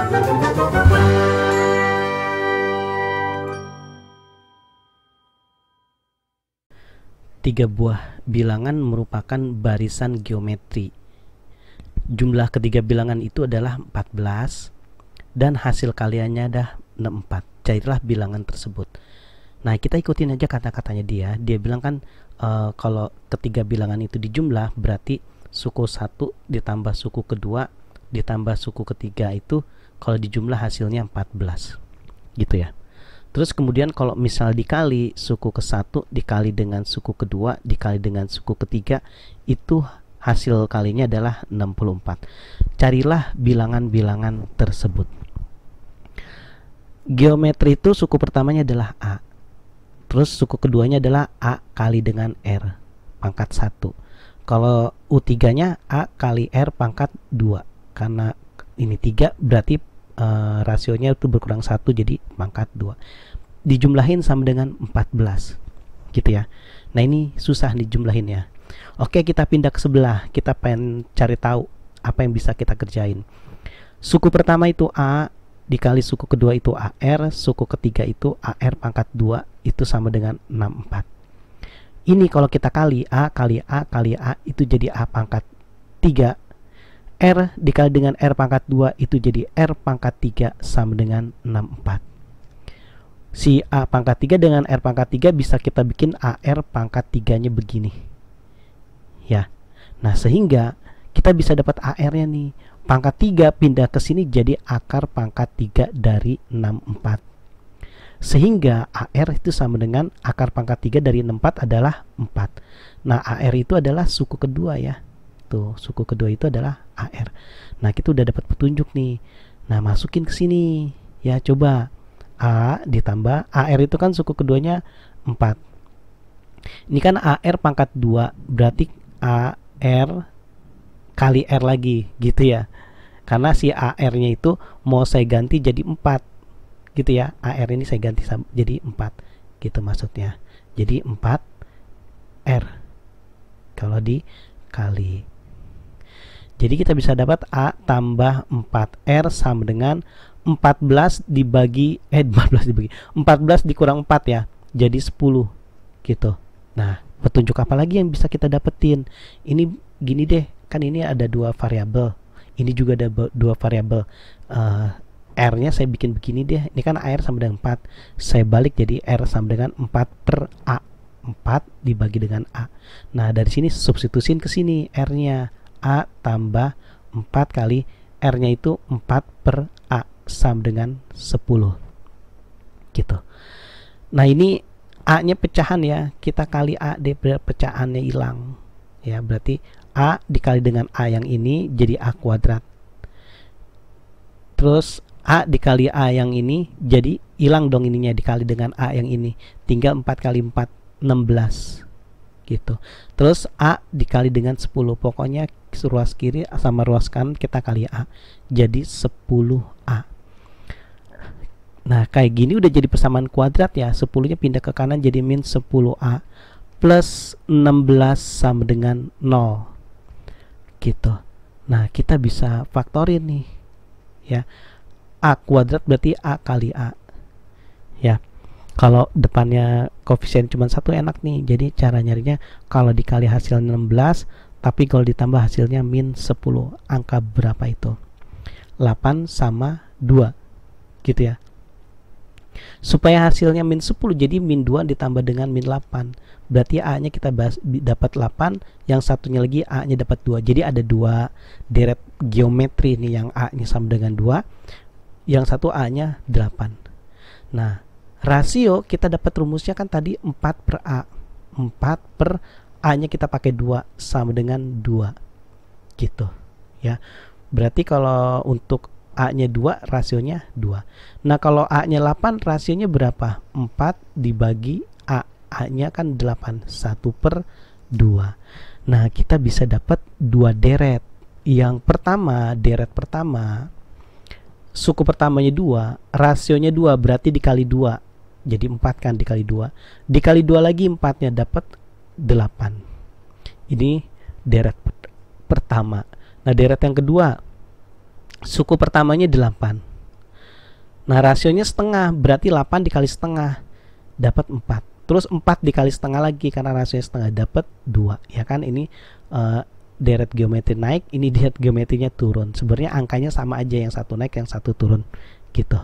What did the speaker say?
Tiga buah bilangan merupakan barisan geometri. Jumlah ketiga bilangan itu adalah 14 dan hasil kaliannya adalah 64. Carilah bilangan tersebut. Nah, kita ikutin aja kata-katanya dia. Dia bilang kan kalau ketiga bilangan itu dijumlah berarti suku 1 ditambah suku kedua ditambah suku ketiga itu kalau dijumlah hasilnya 14. Gitu ya. Terus kemudian kalau misal dikali suku ke-1 dikali dengan suku kedua dikali dengan suku ketiga, itu hasil kalinya adalah 64. Carilah bilangan-bilangan tersebut. Geometri itu suku pertamanya adalah A. Terus suku keduanya adalah A kali dengan R pangkat 1. Kalau U3-nya A kali R pangkat 2. Karena ini 3 berarti rasionya itu berkurang 1 jadi pangkat 2. Dijumlahin sama dengan 14 gitu ya. Nah, ini susah dijumlahin ya. Oke, kita pindah ke sebelah. Kita pengen cari tahu apa yang bisa kita kerjain. Suku pertama itu A dikali suku kedua itu AR, suku ketiga itu AR pangkat 2 itu sama dengan 64. Ini kalau kita kali A kali A kali A itu jadi A pangkat 3. R dikali dengan R pangkat 2 itu jadi R pangkat 3 sama dengan 64. Si A pangkat 3 dengan R pangkat 3 bisa kita bikin AR pangkat 3-nya begini. Ya. Nah, sehingga kita bisa dapat AR-nya nih. Pangkat 3 pindah ke sini jadi akar pangkat 3 dari 64. Sehingga AR itu sama dengan akar pangkat 3 dari 64 adalah 4. Nah, AR itu adalah suku kedua ya. Tuh, suku kedua itu adalah AR. Nah, kita udah dapat petunjuk nih. Nah, masukin ke sini. Ya, coba A ditambah AR itu kan suku keduanya 4. Ini kan AR pangkat 2, berarti AR kali R lagi gitu ya. Karena si AR-nya itu mau saya ganti jadi 4. Gitu ya. AR ini saya ganti jadi 4. Gitu maksudnya. Jadi 4 R kalau dikali. Jadi kita bisa dapat A tambah 4R sama dengan 14 dibagi 14 dikurang 4 ya. Jadi 10 gitu. Nah, petunjuk apa lagi yang bisa kita dapetin? Ini gini deh, kan ini ada dua variabel. Ini juga ada dua variabel. R-nya saya bikin begini deh. Ini kan AR sama dengan 4. Saya balik jadi R sama dengan 4 per A. 4 dibagi dengan A. Nah, dari sini substitusin ke sini R-nya. A tambah 4 kali R-nya itu 4 per A sama dengan 10 gitu. Nah, ini A-nya pecahan ya. Kita kali A deh, pecahannya hilang ya. Berarti A dikali dengan A yang ini jadi A kuadrat. Terus A dikali A yang ini jadi hilang dong ininya, dikali dengan A yang ini. Tinggal 4 kali 4 16 gitu. Terus A dikali dengan 10. Pokoknya ruas kiri sama ruas kanan kita kali A. Jadi 10A. Nah, kayak gini udah jadi persamaan kuadrat ya. 10-nya pindah ke kanan jadi min 10A plus 16 sama dengan 0. Gitu. Nah, kita bisa faktorin nih. Ya. A kuadrat berarti A kali A. Ya. Kalau depannya koefisien cuma 1 enak nih. Jadi cara nyarinya kalau dikali hasil 16, tapi kalau ditambah hasilnya min 10. Angka berapa itu? 8 sama 2. Gitu ya. Supaya hasilnya min 10, jadi min 2 ditambah dengan min 8. Berarti A-nya kita dapat 8, yang satunya lagi A-nya dapat 2. Jadi ada dua deret geometri nih, yang A-nya sama dengan 2, yang satu A-nya 8. Nah, rasio kita dapat rumusnya kan tadi 4 per A. 4 per A-nya kita pakai 2 sama dengan 2. Gitu ya. Berarti kalau untuk A-nya 2, rasionya 2. Nah, kalau A-nya 8, rasionya berapa? 4 dibagi A. A-nya kan 8. 1 per 2. Nah, kita bisa dapat 2 deret. Yang pertama, deret pertama, suku pertamanya 2, rasionya 2, berarti dikali 2. Jadi 4 kan dikali 2. Dikali 2 lagi 4-nya dapat 8. Ini deret pertama. Nah, deret yang kedua, suku pertamanya 8. Nah, rasionya setengah, berarti 8 dikali setengah dapat 4. Terus 4 dikali setengah lagi karena rasionya setengah dapat 2. Ya kan, ini deret geometri naik, ini deret geometrinya turun. Sebenarnya angkanya sama aja, yang satu naik, yang satu turun gitu.